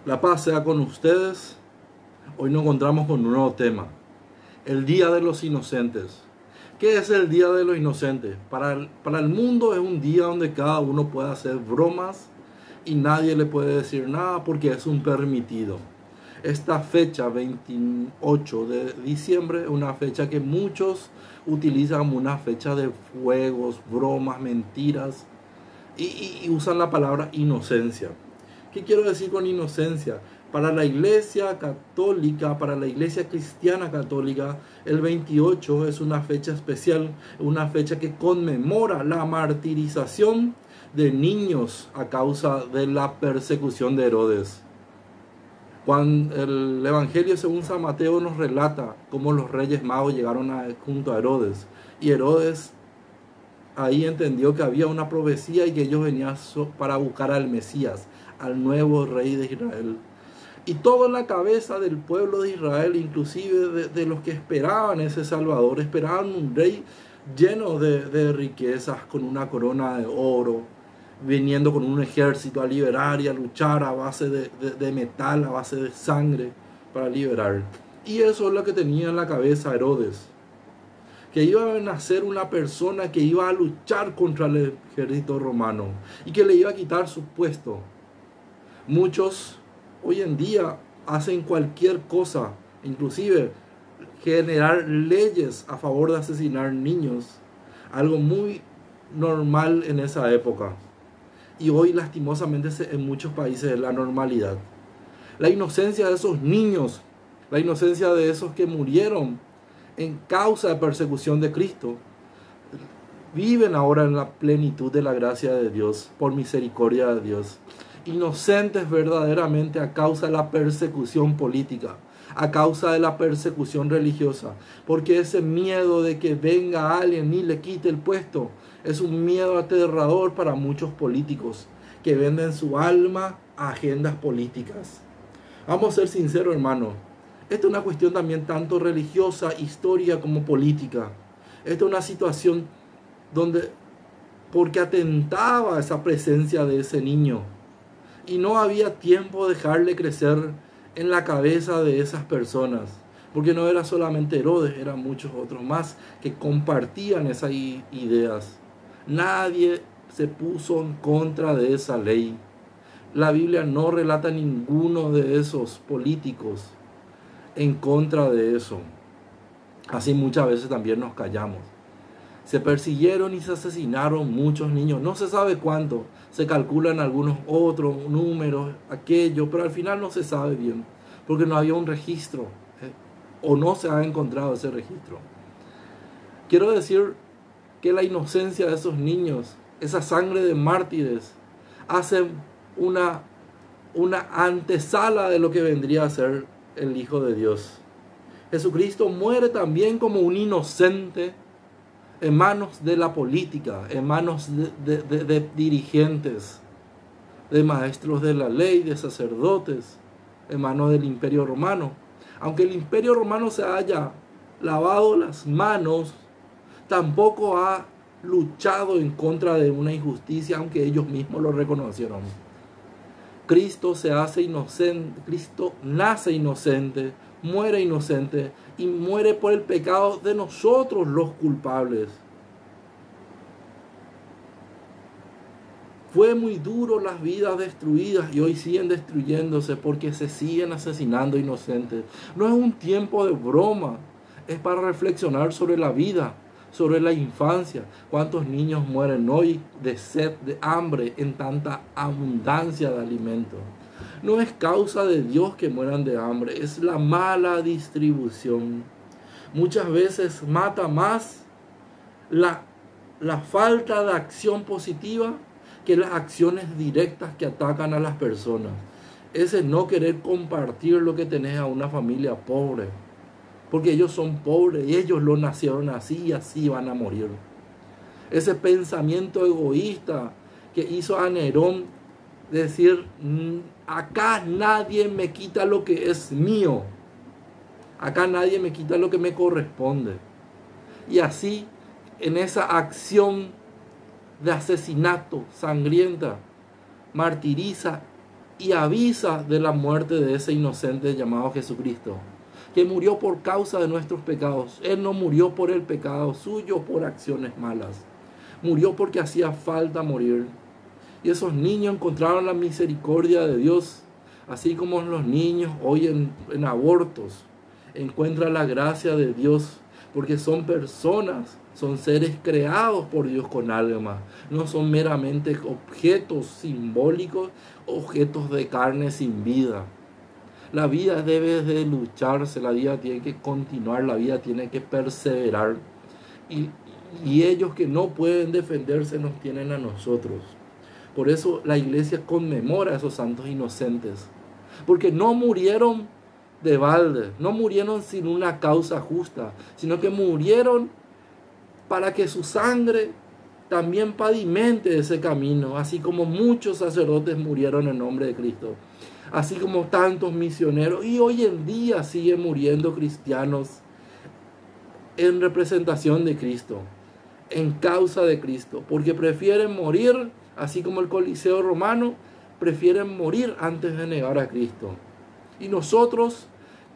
La paz sea con ustedes. Hoy nos encontramos con un nuevo tema, el Día de los Inocentes. ¿Qué es el Día de los Inocentes? Para el mundo es un día donde cada uno puede hacer bromas y nadie le puede decir nada porque es un permitido. Esta fecha, 28 de diciembre, es una fecha que muchos utilizan como una fecha de fuegos, bromas, mentiras y usan la palabra inocencia. ¿Qué quiero decir con inocencia? Para la iglesia católica, para la iglesia cristiana católica, el 28 es una fecha especial, una fecha que conmemora la martirización de niños a causa de la persecución de Herodes. Cuando el Evangelio según San Mateo nos relata cómo los reyes magos llegaron junto a Herodes, y Herodes ahí entendió que había una profecía y que ellos venían para buscar al Mesías, al nuevo rey de Israel. Y todo en la cabeza del pueblo de Israel, inclusive de los que esperaban ese Salvador, esperaban un rey lleno de riquezas, con una corona de oro, viniendo con un ejército a liberar y a luchar a base de metal, a base de sangre, para liberar. Y eso es lo que tenía en la cabeza Herodes, que iba a nacer una persona que iba a luchar contra el ejército romano y que le iba a quitar su puesto. Muchos hoy en día hacen cualquier cosa, inclusive generar leyes a favor de asesinar niños, algo muy normal en esa época. Y hoy lastimosamente en muchos países es la normalidad. La inocencia de esos niños, la inocencia de esos que murieron en causa de persecución de Cristo, viven ahora en la plenitud de la gracia de Dios, por misericordia de Dios. Inocentes verdaderamente a causa de la persecución política, a causa de la persecución religiosa, porque ese miedo de que venga alguien y le quite el puesto es un miedo aterrador para muchos políticos que venden su alma a agendas políticas. Vamos a ser sinceros, hermano. Esta es una cuestión también tanto religiosa, histórica como política. Esta es una situación donde, porque atentaba a esa presencia de ese niño, y no había tiempo de dejarle crecer en la cabeza de esas personas, porque no era solamente Herodes, eran muchos otros más que compartían esas ideas. Nadie se puso en contra de esa ley. La Biblia no relata ninguno de esos políticos en contra de eso. Así muchas veces también nos callamos. Se persiguieron y se asesinaron muchos niños, no se sabe cuánto, se calculan algunos otros números, aquello, pero al final no se sabe bien, porque no había un registro, o no se ha encontrado ese registro. Quiero decir que la inocencia de esos niños, esa sangre de mártires, hace una antesala de lo que vendría a ser el Hijo de Dios. Jesucristo muere también como un inocente en manos de la política, en manos de dirigentes, de maestros de la ley, de sacerdotes, en manos del Imperio Romano. Aunque el Imperio Romano se haya lavado las manos, tampoco ha luchado en contra de una injusticia, aunque ellos mismos lo reconocieron. Cristo se hace inocente, Cristo nace inocente, muere inocente y muere por el pecado de nosotros los culpables. Fue muy duro las vidas destruidas y hoy siguen destruyéndose porque se siguen asesinando inocentes. No es un tiempo de broma, es para reflexionar sobre la vida, sobre la infancia. ¿Cuántos niños mueren hoy de sed, de hambre, en tanta abundancia de alimentos? No es causa de Dios que mueran de hambre, es la mala distribución. Muchas veces mata más la falta de acción positiva que las acciones directas que atacan a las personas. Ese no querer compartir lo que tenés a una familia pobre, porque ellos son pobres y ellos lo nacieron así y así van a morir. Ese pensamiento egoísta que hizo a Nerón decir: acá nadie me quita lo que es mío, acá nadie me quita lo que me corresponde. Y así, en esa acción de asesinato sangrienta, martiriza y avisa de la muerte de ese inocente llamado Jesucristo, que murió por causa de nuestros pecados. Él no murió por el pecado suyo, por acciones malas. Murió porque hacía falta morir. Y esos niños encontraron la misericordia de Dios, así como los niños hoy en abortos encuentran la gracia de Dios, porque son personas, son seres creados por Dios con alma, no son meramente objetos simbólicos, objetos de carne sin vida. La vida debe de lucharse, la vida tiene que continuar, la vida tiene que perseverar. Y ellos que no pueden defenderse nos tienen a nosotros. Por eso la iglesia conmemora a esos santos inocentes, porque no murieron de balde, no murieron sin una causa justa, sino que murieron para que su sangre también pavimente ese camino, así como muchos sacerdotes murieron en nombre de Cristo, así como tantos misioneros, y hoy en día siguen muriendo cristianos en representación de Cristo, en causa de Cristo, porque prefieren morir, así como el Coliseo romano, prefieren morir antes de negar a Cristo. Y nosotros,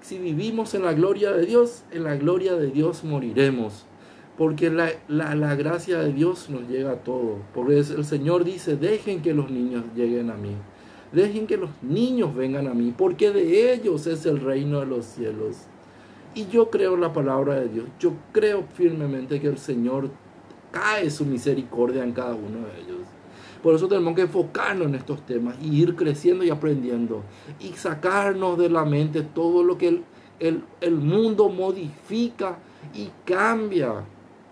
si vivimos en la gloria de Dios, en la gloria de Dios moriremos, porque la gracia de Dios nos llega a todo. Porque el Señor dice, dejen que los niños lleguen a mí, dejen que los niños vengan a mí, porque de ellos es el reino de los cielos. Y yo creo en la palabra de Dios, yo creo firmemente que el Señor cae su misericordia en cada uno de ellos. Por eso tenemos que enfocarnos en estos temas y ir creciendo y aprendiendo y sacarnos de la mente todo lo que el mundo modifica y cambia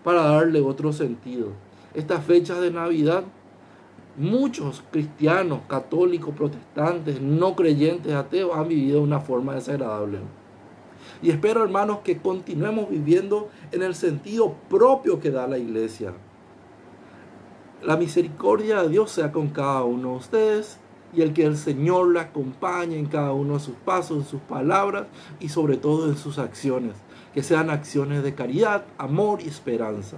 para darle otro sentido. Estas fechas de Navidad, muchos cristianos, católicos, protestantes, no creyentes, ateos, han vivido de una forma desagradable. Y espero, hermanos, que continuemos viviendo en el sentido propio que da la iglesia. La misericordia de Dios sea con cada uno de ustedes y el que el Señor la acompañe en cada uno de sus pasos, en sus palabras y sobre todo en sus acciones. Que sean acciones de caridad, amor y esperanza.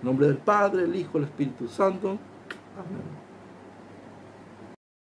En nombre del Padre, el Hijo, el Espíritu Santo. Amén.